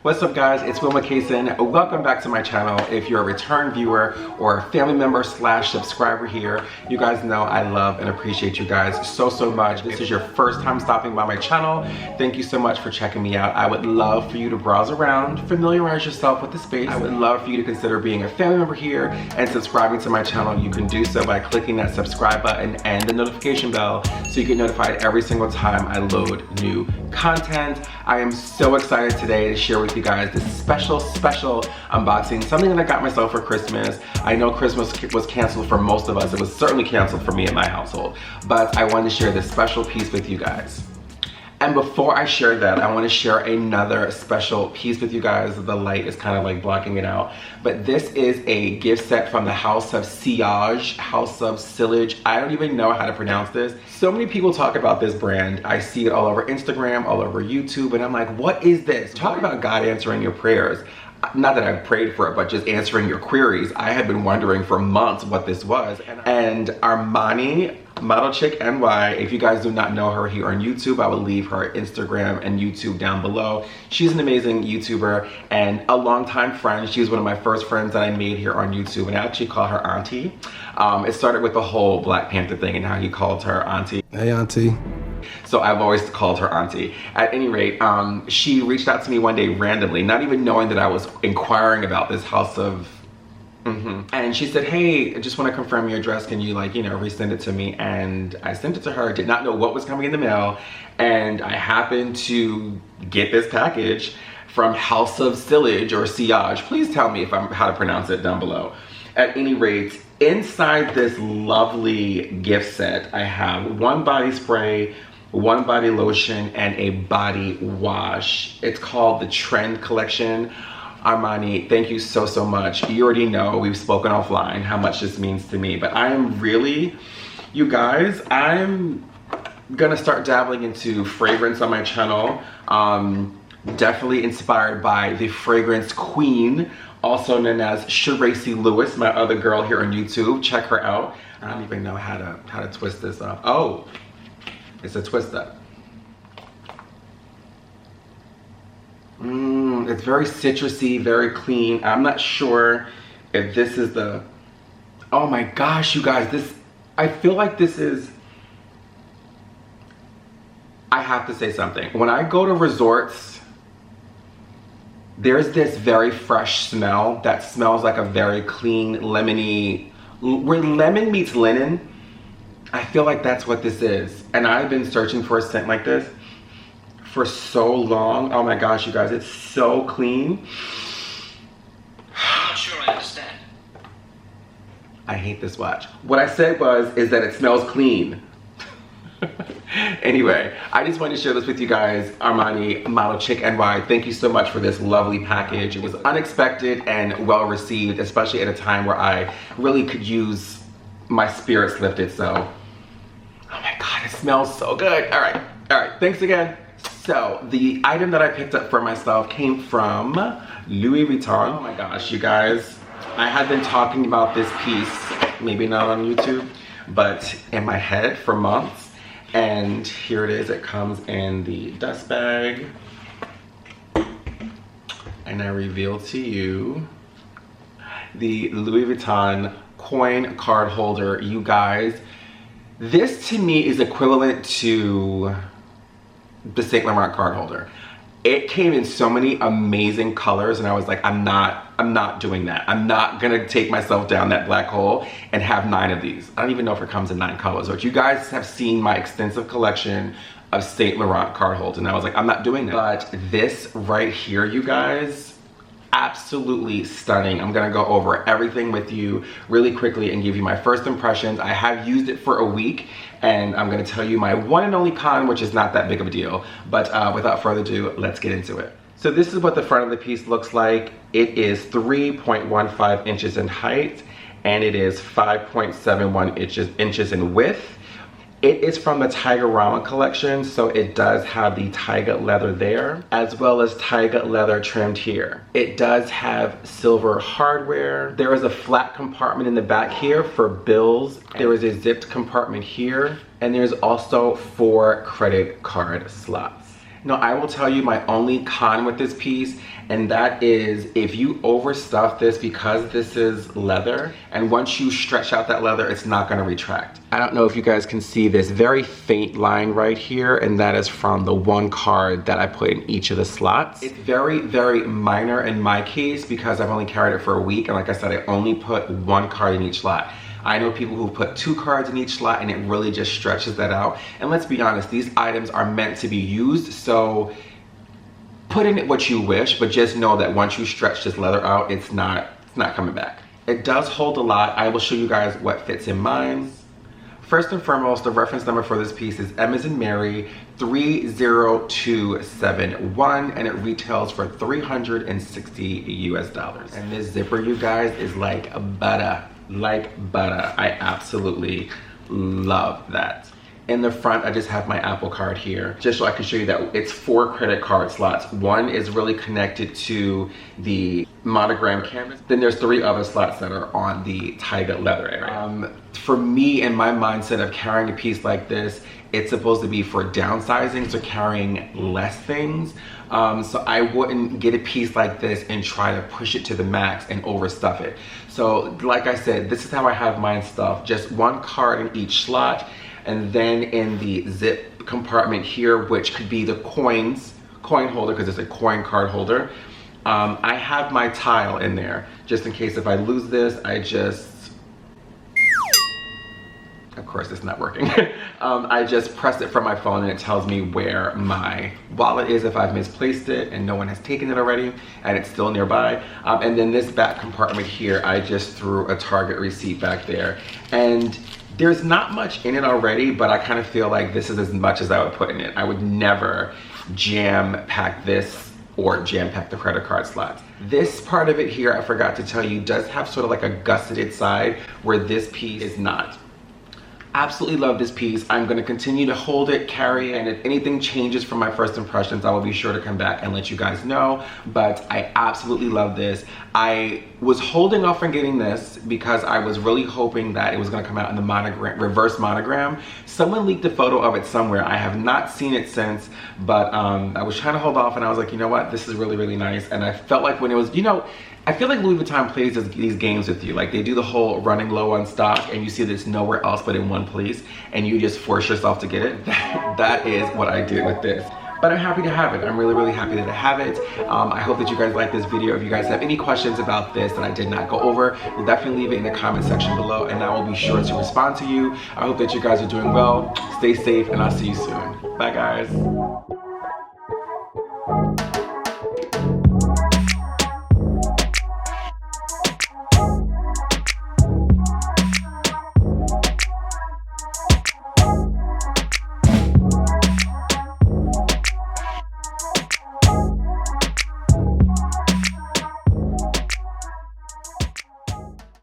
What's up guys, it's Will McCason. Welcome back to my channel. If you're a return viewer or a family member slash subscriber here, you guys know I love and appreciate you guys so much. This is your first time stopping by my channel. Thank you so much for checking me out. I would love for you to browse around, familiarize yourself with the space. I would love for you to consider being a family member here and subscribing to my channel. You can do so by clicking that subscribe button and the notification bell so you get notified every single time I load new content. I am so excited today to share with you guys this special unboxing, something that I got myself for Christmas. I know Christmas was canceled for most of us. It was certainly canceled for me in my household, but I wanted to share this special piece with you guys. And before I share that, I want to share another special piece with you guys. The light is kind of like blocking it out. But this is a gift set from the House of Sillage, House of Sillage. I don't even know how to pronounce this. So many people talk about this brand. I see it all over Instagram, all over YouTube, and I'm like, what is this? Talk about God answering your prayers. Not that I've prayed for it, but just answering your queries. I had been wondering for months what this was. And Armani, Modelchickny, if you guys do not know her here on YouTube, I will leave her Instagram and YouTube down below. She's an amazing YouTuber and a longtime friend. She's one of my first friends that I made here on YouTube, and I actually call her Auntie. It started with the whole Black Panther thing and how he called her Auntie. Hey Auntie. So I've always called her Auntie. At any rate, she reached out to me one day randomly, not even knowing that I was inquiring about this House of And she said, hey, I just want to confirm your address. Can you resend it to me? And I sent it to her. Did not know what was coming in the mail. And I happened to get this package from House of Sillage or Sillage. Please tell me how to pronounce it down below. At any rate, inside this lovely gift set, I have one body spray, one body lotion, and a body wash. It's called the Trend Collection. Armani, thank you so much. You already know, we've spoken offline, how much this means to me. But I am really, you guys, I'm gonna start dabbling into fragrance on my channel. Definitely inspired by the fragrance queen, also known as Shiracy Lewis, my other girl here on YouTube. Check her out. I don't even know how to twist this up. Oh, it's a twist up. It's very citrusy, very clean. I'm not sure if this is the, oh my gosh, you guys, I feel like this is, I have to say something. When I go to resorts, there's this very fresh smell that smells like a very clean, lemony, where lemon meets linen. I feel like that's what this is. And I've been searching for a scent like this for so long. Oh my gosh, you guys, it's so clean. I'm not sure I understand. I hate this watch. What I said is that it smells clean. Anyway, I just wanted to share this with you guys. Armani, Modelchickny, thank you so much for this lovely package. It was unexpected and well received, especially at a time where I really could use my spirits lifted. So, oh my God, it smells so good. All right, thanks again. So the item that I picked up for myself came from Louis Vuitton. Oh my gosh, you guys, I had been talking about this piece, maybe not on YouTube, but in my head for months. And here it is. It comes in the dust bag. And I reveal to you the Louis Vuitton coin card holder. You guys, this to me is equivalent to the Saint Laurent card holder. It came in so many amazing colors, and I was like, I'm not doing that. I'm not gonna take myself down that black hole and have 9 of these. I don't even know if it comes in 9 colors, but you guys have seen my extensive collection of Saint Laurent card holders, and I was like, I'm not doing that. But this right here, you guys, absolutely stunning. I'm gonna go over everything with you really quickly and give you my first impressions. I have used it for a week, and I'm gonna tell you my one and only con, which is not that big of a deal. But without further ado, let's get into it. So this is what the front of the piece looks like. It is 3.15 inches in height, and it is 5.71 inches in width. It is from the Tigerama collection, so it does have the Tiger leather there, as well as Tiger leather trimmed here. It does have silver hardware. There is a flat compartment in the back here for bills. There is a zipped compartment here, and there's also 4 credit card slots. No, I will tell you my only con with this piece, and that is if you overstuff this, because this is leather, and once you stretch out that leather, it's not gonna retract. I don't know if you guys can see this very faint line right here, and that is from the one card that I put in each of the slots. It's very, very minor in my case because I've only carried it for a week, and like I said, I only put one card in each slot. I know people who put 2 cards in each slot and it really just stretches that out. And let's be honest, these items are meant to be used, so put in it what you wish, but just know that once you stretch this leather out, it's not coming back. It does hold a lot. I will show you guys what fits in mine. First and foremost, the reference number for this piece is M as in Mary 30271, and it retails for $360 US. And this zipper, you guys, is like butter. Like butter. I absolutely love that. In the front, I just have my Apple Card here, just so I can show you that it's 4 credit card slots. One is really connected to the monogram canvas. Then there's 3 other slots that are on the tiger leather area. For me, in my mindset of carrying a piece like this, it's supposed to be for downsizing, so carrying less things. So I wouldn't get a piece like this and try to push it to the max and overstuff it. So like I said, this is how I have mine stuffed. Just 1 card in each slot, and then in the zip compartment here, which could be the coin holder, because it's a coin card holder, I have my tile in there, just in case if I lose this, of course it's not working. I just press it from my phone and it tells me where my wallet is if I've misplaced it and no one has taken it already and it's still nearby. And then this back compartment here, I just threw a Target receipt back there. And there's not much in it already, but I kind of feel like this is as much as I would put in it. I would never jam pack this or jam pack the credit card slots. This part of it here, I forgot to tell you, does have sort of like a gusseted side where this piece is not. Absolutely love this piece. I'm going to continue to hold it, carry it, and if anything changes from my first impressions, I will be sure to come back and let you guys know. But I absolutely love this. I was holding off on getting this because I was really hoping that it was going to come out in the monogram, reverse monogram. Someone leaked a photo of it somewhere. I have not seen it since, but I was trying to hold off, and I was like, you know what, this is really, really nice. And I felt like when it was, you know, I feel like Louis Vuitton plays these games with you. Like they do the whole running low on stock and you see this nowhere else but in one place and you just force yourself to get it. That is what I did with this. But I'm happy to have it. I'm really, really happy that I have it. I hope that you guys like this video. If you guys have any questions about this that I did not go over, definitely leave it in the comment section below and I will be sure to respond to you. I hope that you guys are doing well. Stay safe and I'll see you soon. Bye guys.